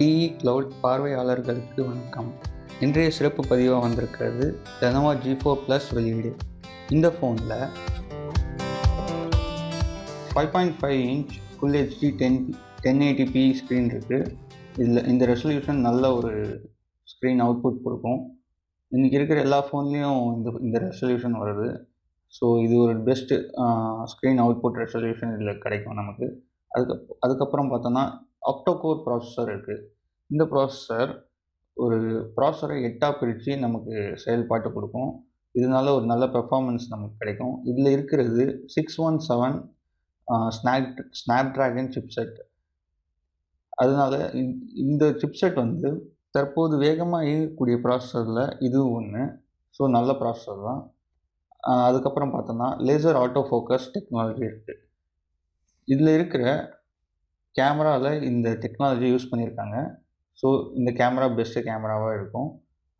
DE cloud பார்வையாளர்களுக்கு வணக்கம். இன்றைய சிறப்பு பதிவாக வந்திருக்கிறது லெனோவோ G4+ வெளியீடு. இந்த ஃபோனில் 5.5 inch full HD 1080p screen இருக்குது. இதில் இந்த ரெசல்யூஷன் நல்ல ஒரு ஸ்க்ரீன் அவுட்புட் கொடுக்கும். இன்றைக்கி இருக்கிற எல்லா ஃபோன்லேயும் இந்த ரெசல்யூஷன் வருது. ஸோ இது ஒரு பெஸ்ட்டு ஸ்க்ரீன் அவுட்புட் ரெசல்யூஷன் இதில் கிடைக்கும் நமக்கு. அதுக்கப்புறம் பார்த்தோன்னா ஆக்டோகோர் ப்ராசஸர் இருக்குது. இந்த ப்ராசஸரை 8ஆக பிரித்து நமக்கு செயல்பாட்டு கொடுக்கும். இதனால ஒரு நல்ல பெர்ஃபார்மன்ஸ் நமக்கு கிடைக்கும். இதில் இருக்கிறது 617 ஸ்னாப்ட்ராகன் சிப்செட். அதனால இந்த சிப்செட் தற்போது வேகமாக இயங்கக்கூடிய ப்ராசஸரில் இதுவும் ஒன்று. ஸோ நல்ல ப்ராசஸர் தான். அதுக்கப்புறம் பார்த்தோன்னா லேசர் ஆட்டோ ஃபோக்கஸ் டெக்னாலஜி இருக்குது. இதில் இருக்கிற கேமராவில் இந்த டெக்னாலஜி யூஸ் பண்ணியிருக்காங்க. ஸோ இந்த கேமரா பெஸ்ட்டு கேமராவாக இருக்கும்.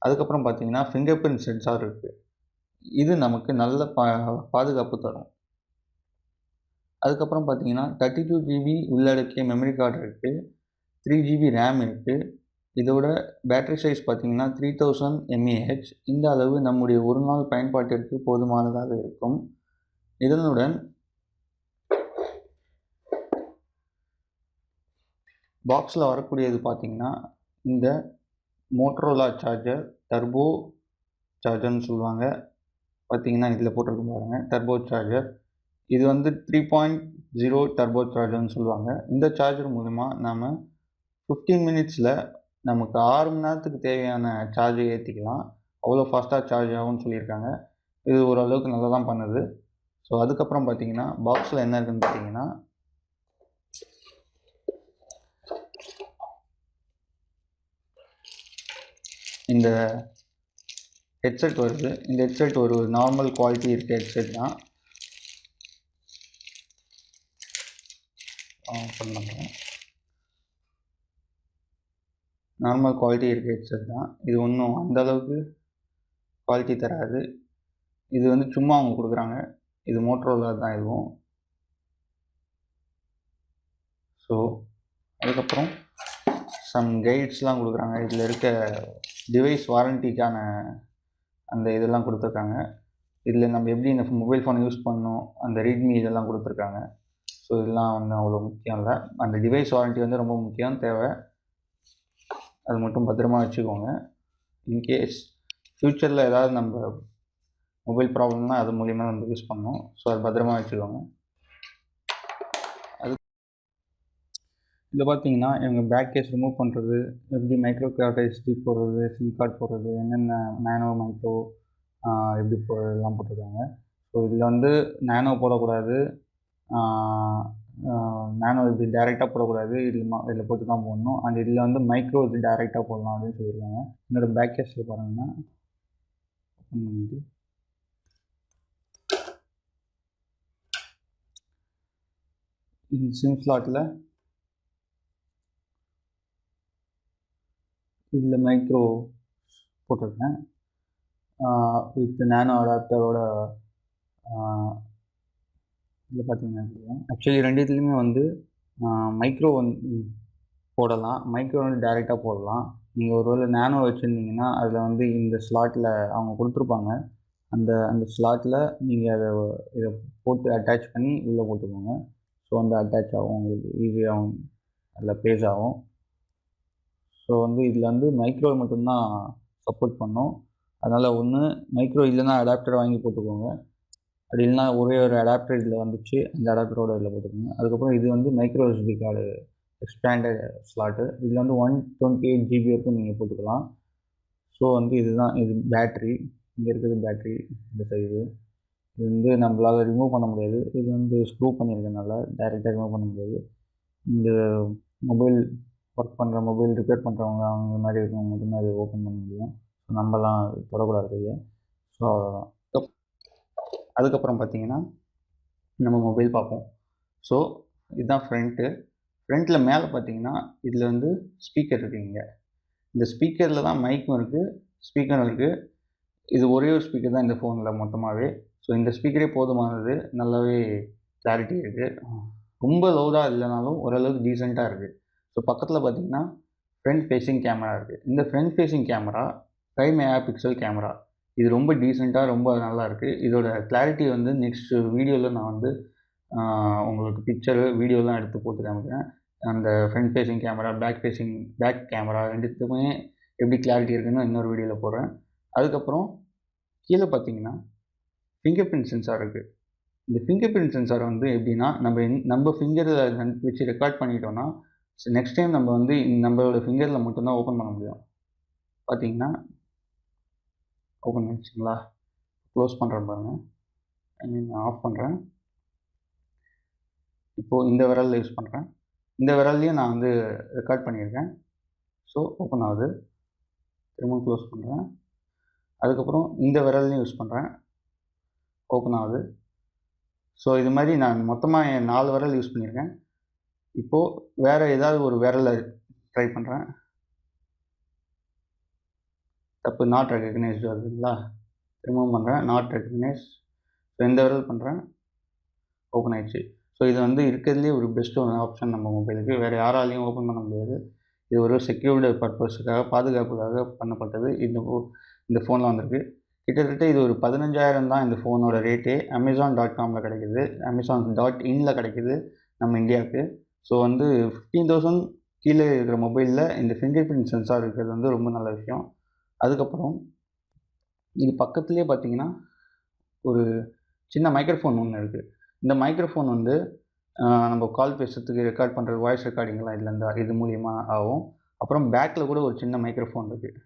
அதுக்கப்புறம் பார்த்தீங்கன்னா ஃபிங்கர் பிரிண்ட் சென்சார் இருக்குது. இது நமக்கு நல்ல பாதுகாப்பு தரும். அதுக்கப்புறம் பார்த்தீங்கன்னா 32 GB உள்ளடக்கிய மெமரி கார்டு இருக்குது. 3 GB ரேம் இருக்குது. இதோட பேட்டரி சைஸ் பார்த்தீங்கன்னா 3000 mAh. இந்த அளவு நம்முடைய ஒரு நாள் பயன்பாட்டிற்கு போதுமானதாக இருக்கும். இதனுடன் பாக்ஸில் வரக்கூடியது பார்த்திங்கன்னா இந்த மோட்டரோலா சார்ஜர், டர்போ சார்ஜர்னு சொல்லுவாங்க. பார்த்திங்கன்னா இதில் போட்டிருக்கும் பாருங்கள், டர்போ சார்ஜர். இது 3.0 டர்போ சார்ஜர்னு சொல்லுவாங்க. இந்த சார்ஜர் மூலிமா நாம் 15 மினிட்ஸில் நமக்கு 6 மணி நேரத்துக்கு தேவையான சார்ஜை ஏற்றிக்கலாம். அவ்வளோ ஃபாஸ்ட்டாக சார்ஜ் ஆகும்னு சொல்லியிருக்காங்க. இது ஓரளவுக்கு நல்லா தான் பண்ணுது. ஸோ அதுக்கப்புறம் பார்த்திங்கன்னா பாக்ஸில் என்ன இருக்குதுன்னு பார்த்திங்கன்னா இந்த ஹெட்செட் வருது. இந்த ஹெட்செட் ஒரு நார்மல் குவாலிட்டி இருக்க ஹெட்செட் தான். நார்மல் குவாலிட்டி இருக்க ஹெட்செட் தான். இது ஒன்றும் அந்தளவுக்கு குவாலிட்டி தராது. இது சும்மா அவங்க கொடுக்குறாங்க. இது மோட்டரோலா தான் இதுவும். ஸோ அதுக்கப்புறம் சம் கைட்ஸ்லாம் கொடுக்குறாங்க. இதில் இருக்க டிவைஸ் வாரண்டிக்கான அந்த இதெல்லாம் கொடுத்துருக்காங்க. இதில் நம்ம எப்படி இந்த மொபைல் ஃபோனை யூஸ் பண்ணணும், அந்த ரீட்மி இதெல்லாம் கொடுத்துருக்காங்க. ஸோ இதெல்லாம் அவ்வளோ முக்கியம் இல்லை. அந்த டிவைஸ் வாரண்ட்டி ரொம்ப முக்கியம், தேவை. அது மட்டும் பத்திரமா வச்சுக்கோங்க. இன்கேஸ் ஃப்யூச்சரில் ஏதாவது நம்ம மொபைல் ப்ராப்ளம்னால் அது மூலிமா நம்ம யூஸ் பண்ணணும். ஸோ அது பத்திரமா வச்சுக்கோங்க. இதில் பார்த்தீங்கன்னா இவங்க பேக் கேஸ் ரிமூவ் பண்ணுறது, எப்படி மைக்ரோ கார்டு எஸ்டி போடுறது, சிம் கார்டு போடுறது, என்னென்ன நேனோ மைக்ரோ எப்படி போடுறது எல்லாம் போட்டிருக்காங்க. ஸோ இதில் நேனோ போடக்கூடாது, நேனோ இப்படி டைரெக்டாக போடக்கூடாது, இதில் போட்டு தான் போடணும். அண்ட் இதில் மைக்ரோ இது டைரெக்டாக போடலாம் அப்படின்னு சொல்லியிருக்காங்க. என்னோட பேக் கேஸில் பாருங்கன்னா இந்த சிம் ஸ்லாட்டில் இதில் மைக்ரோ போட்டிருக்கேன் வித் நேனோ அடாப்டரோட. இதில் பார்த்தீங்கன்னா ஆக்சுவலி ரெண்டுத்துலேயுமே மைக்ரோ போடலாம், மைக்ரோ டைரெக்டாக போடலாம். நீங்கள் ஒருவேளை நேனோ வச்சுருந்தீங்கன்னா அதில் இந்த ஸ்லாட்டில் அவங்க கொடுத்துருப்பாங்க. அந்த ஸ்லாட்டில் நீங்கள் இதை போட்டு அட்டாச் பண்ணி உள்ளே போட்டுக்கோங்க. ஸோ அட்டாச் ஆகும், உங்களுக்கு ஈஸியாகவும் அதில் ப்ளேஸ் ஆகும். ஸோ இதில் மைக்ரோ மட்டும்தான் சப்போர்ட் பண்ணும். அதனால் ஒன்று மைக்ரோ இல்லைன்னா அடாப்டர் வாங்கி போட்டுக்கோங்க. அப்படி இல்லைனா ஒரே ஒரு அடாப்டர் இதில் வந்துச்சு, அந்த அடாப்டரோட இதில் போட்டுக்கோங்க. அதுக்கப்புறம் இது micro SD card expanded slot. இதில் 128 GB வரைக்கும் நீங்கள் போட்டுக்கலாம். ஸோ இதுதான் இது பேட்ரி. இங்கே இருக்கிறது பேட்ரி, இந்த சைஸு. இது நம்மளால் ரிமூவ் பண்ண முடியாது. இது ஸ்க்ரூ பண்ணியிருக்கனால டைரெக்டாக ரிமூவ் பண்ண முடியாது. இந்த மொபைல் ஒர்க் பண்ணுற மொபைல் ரிப்பேர் பண்ணுறவங்க அவங்க மாதிரி இருக்கவங்க மட்டும்தான் அதை ஓப்பன் பண்ண முடியும். ஸோ நம்மலாம் தொடக்கூடாது கையை. ஸோ அவ்வளோதான். அதுக்கப்புறம் பார்த்திங்கன்னா நம்ம மொபைல் பார்ப்போம். ஸோ இதுதான் ஃப்ரண்ட்டில் மேலே பார்த்திங்கன்னா இதில் ஸ்பீக்கர் இருக்குங்க. இந்த ஸ்பீக்கரில் தான் மைக்கும் இருக்குது, ஸ்பீக்கரும் இருக்குது. இது ஒரே ஒரு ஸ்பீக்கர் தான் இந்த ஃபோனில் மொத்தமாகவே. ஸோ இந்த ஸ்பீக்கரே போதுமானது, நல்லாவே கிளாரிட்டி இருக்குது. ரொம்ப லவுடாக இல்லைனாலும் ஓரளவுக்கு டீசெண்டாக இருக்குது. ஸோ பக்கத்தில் பார்த்திங்கன்னா ஃப்ரண்ட் ஃபேஸிங் கேமரா இருக்குது. இந்த front facing camera 5 mega pixel camera. இது ரொம்ப டீசெண்டாக ரொம்ப நல்லாயிருக்கு. இதோட கிளாரிட்டி வந்து நெக்ஸ்ட் வீடியோவில் நான் வந்து உங்களுக்கு பிக்சரு வீடியோலாம் எடுத்து போட்டு காமிக்கிறேன். அந்த front facing camera, back camera ரெண்டுத்துக்குமே எப்படி கிளாரிட்டி இருக்குன்னு இன்னொரு வீடியோவில் போடுறேன். அதுக்கப்புறம் கீழே பார்த்தீங்கன்னா ஃபிங்கர் பிரிண்ட் சென்சார் இருக்குது. இந்த ஃபிங்கர் பிரிண்ட் சென்சார் வந்து எப்படின்னா நம்ம ஃபிங்கரில் வச்சு ரெக்கார்ட் பண்ணிட்டோம்னா நெக்ஸ்ட் டைம் நம்ம வந்து நம்மளோட ஃபிங்கரில் மட்டும்தான் ஓப்பன் பண்ண முடியும். பார்த்தீங்கன்னா ஓப்பன் பண்ணிச்சிங்களா? க்ளோஸ் பண்ணுறேன் பாருங்கள். நான் ஆஃப் பண்ணுறேன். இப்போது இந்த விரலில் யூஸ் பண்ணுறேன். இந்த விரல்லையும் நான் வந்து ரெக்கார்ட் பண்ணியிருக்கேன். ஸோ ஓப்பன் ஆகுது. திரும்பவும் க்ளோஸ் பண்ணுறேன். அதுக்கப்புறம் இந்த விரல்லையும் யூஸ் பண்ணுறேன். ஓப்பன் ஆகுது. ஸோ இது மாதிரி நான் மொத்தமாக 4 விரல் யூஸ் பண்ணியிருக்கேன். இப்போது வேறு ஏதாவது ஒரு விரலை ட்ரை பண்ணுறேன். தப்பு, நாட் ரெகக்னைஸ்டு வருதுங்களா? திரும்பவும் பண்ணுறேன். Not recognise. ஸோ இந்த விரல் பண்ணுறேன். ஓப்பன் ஆயிடுச்சு. ஸோ இது வந்து இருக்கிறதுலே ஒரு பெஸ்ட் ஒரு ஆப்ஷன் நம்ம மொபைலுக்கு. வேறு யாராலையும் ஓப்பன் பண்ண முடியாது. இது ஒரு செக்யூர்டு பர்பஸுக்காக, பாதுகாப்புக்காக பண்ணப்பட்டது. இந்த ஃபோனில் வந்திருக்கு. கிட்டத்தட்ட இது ஒரு 15,000 தான் இந்த ஃபோனோட ரேட்டே. Amazon.comல கிடைக்கிது. Amazon.inல கிடைக்கிது நம்ம இந்தியாவுக்கு. ஸோ வந்து 15,000 கீழே இருக்கிற மொபைலில் இந்த ஃபிங்கர் பிரிண்ட் சென்சார் இருக்கிறது வந்து ரொம்ப நல்ல விஷயம். அதுக்கப்புறம் இது பக்கத்துலேயே பார்த்தீங்கன்னா ஒரு சின்ன மைக்ரோஃபோன் ஒன்று இருக்குது. இந்த மைக்ரோஃபோன் வந்து நம்ம கால் பேசுகிறதுக்கு ரெக்கார்ட் பண்ணுற வாய்ஸ் ரெக்கார்டிங்லாம் இது மூலிமா ஆகும். அப்புறம் பேக்கில் கூட ஒரு சின்ன மைக்ரோஃபோன் இருக்குது.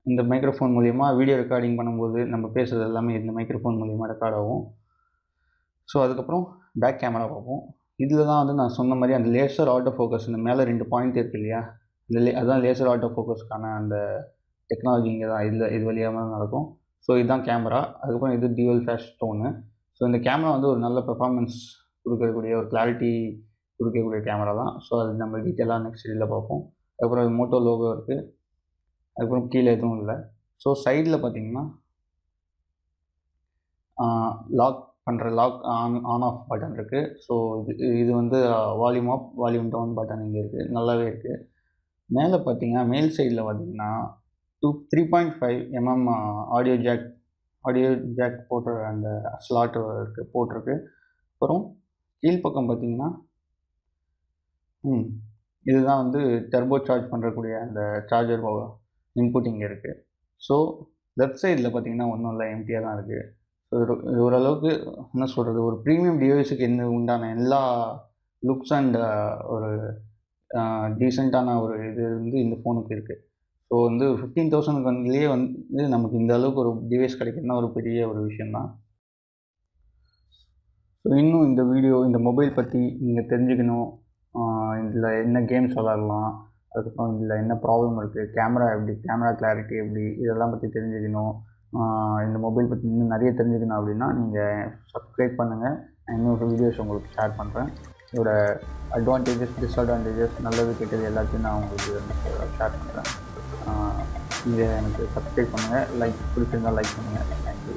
இந்த மைக்ரோஃபோன் மூலிமா வீடியோ ரெக்கார்டிங் பண்ணும்போது நம்ம பேசுகிறது எல்லாமே இந்த மைக்ரோஃபோன் மூலிமா ரெக்கார்ட் ஆகும். ஸோ அதுக்கப்புறம் பேக் கேமரா பார்ப்போம். இதில் தான் வந்து நான் சொன்ன மாதிரி அந்த லேசர் ஆட்டோ ஃபோக்கஸ், இந்த மேலே 2 பாயிண்ட் இருக்குது இல்லையா, அதுதான் லேசர் ஆட்டோ ஃபோக்கஸ்க்கான அந்த டெக்னாலஜி இங்கே தான் இது வழியாக தான் நடக்கும். ஸோ இதுதான் கேமரா. அதுக்கப்புறம் இது டியூவல் ஃபேஸ் டோனு. ஸோ இந்த கேமரா வந்து ஒரு நல்ல பெர்ஃபார்மன்ஸ் கொடுக்கக்கூடிய, ஒரு கிளாரிட்டி கொடுக்கக்கூடிய கேமரா தான். ஸோ அது நம்ம டீட்டெயிலாக நெக்ஸ்ட் இதில் பார்ப்போம். அதுக்கப்புறம் மோட்டோ லோகோ இருக்குது. அதுக்கப்புறம் கீழே எதுவும் இல்லை. ஸோ சைடில் பார்த்தீங்கன்னா லாக் ஆன் ஆஃப் பட்டன் இருக்குது. ஸோ இது வந்து volume up, volume down button இங்கே இருக்குது. நல்லாவே இருக்குது. மேலே பார்த்தீங்கன்னா மேல் சைடில் பார்த்தீங்கன்னா 3.5 mm ஆடியோ ஜாக் போடுற அந்த ஸ்லாட் போட்டிருக்கு. அப்புறம் கீழ்ப்பக்கம் பார்த்தீங்கன்னா இதுதான் வந்து டர்போ சார்ஜ் பண்ணுறக்கூடிய அந்த சார்ஜர் இன்புட் இங்கே இருக்குது. ஸோ லெஃப்ட் சைடில் பார்த்தீங்கன்னா ஒன்றும் இல்லை, எம்டியாக தான் இருக்குது. ஸோ ஓரளவுக்கு என்ன சொல்கிறது, ஒரு ப்ரீமியம் டிவைஸுக்கு உண்டான எல்லா லுக்ஸ் அண்ட் ஒரு டீசெண்டான ஒரு இது வந்து இந்த ஃபோனுக்கு இருக்குது. ஸோ வந்து 15,000 வந்து நமக்கு இந்த அளவுக்கு ஒரு டிவைஸ் கிடைக்குதுன்னா ஒரு பெரிய ஒரு விஷயந்தான். ஸோ இன்னும் இந்த மொபைல் பற்றி நீங்கள் தெரிஞ்சுக்கணும், இதில் என்ன கேம்ஸ் விளாட்லாம், அதுக்கப்புறம் இதில் என்ன ப்ராப்ளம் இருக்குது, கேமரா கிளாரிட்டி எப்படி, இதெல்லாம் பற்றி தெரிஞ்சுக்கணும், இந்த மொபைல் பற்றி இன்னும் நிறைய தெரிஞ்சுக்கணும் அப்படின்னா நீங்கள் சப்ஸ்கிரைப் பண்ணுங்கள். நான் இன்னொரு வீடியோஸ் உங்களுக்கு ஷேர் பண்ணுறேன். இதோட அட்வான்டேஜஸ், டிஸ்அட்வான்டேஜஸ், நல்லது கெட்டது எல்லாத்தையும் நான் உங்களுக்கு ஷேர் பண்ணுறேன். இதை எனக்கு சப்ஸ்கிரைப் பண்ணுங்கள். பிடிச்சிருந்தால் லைக் பண்ணுங்கள். தேங்க்யூ.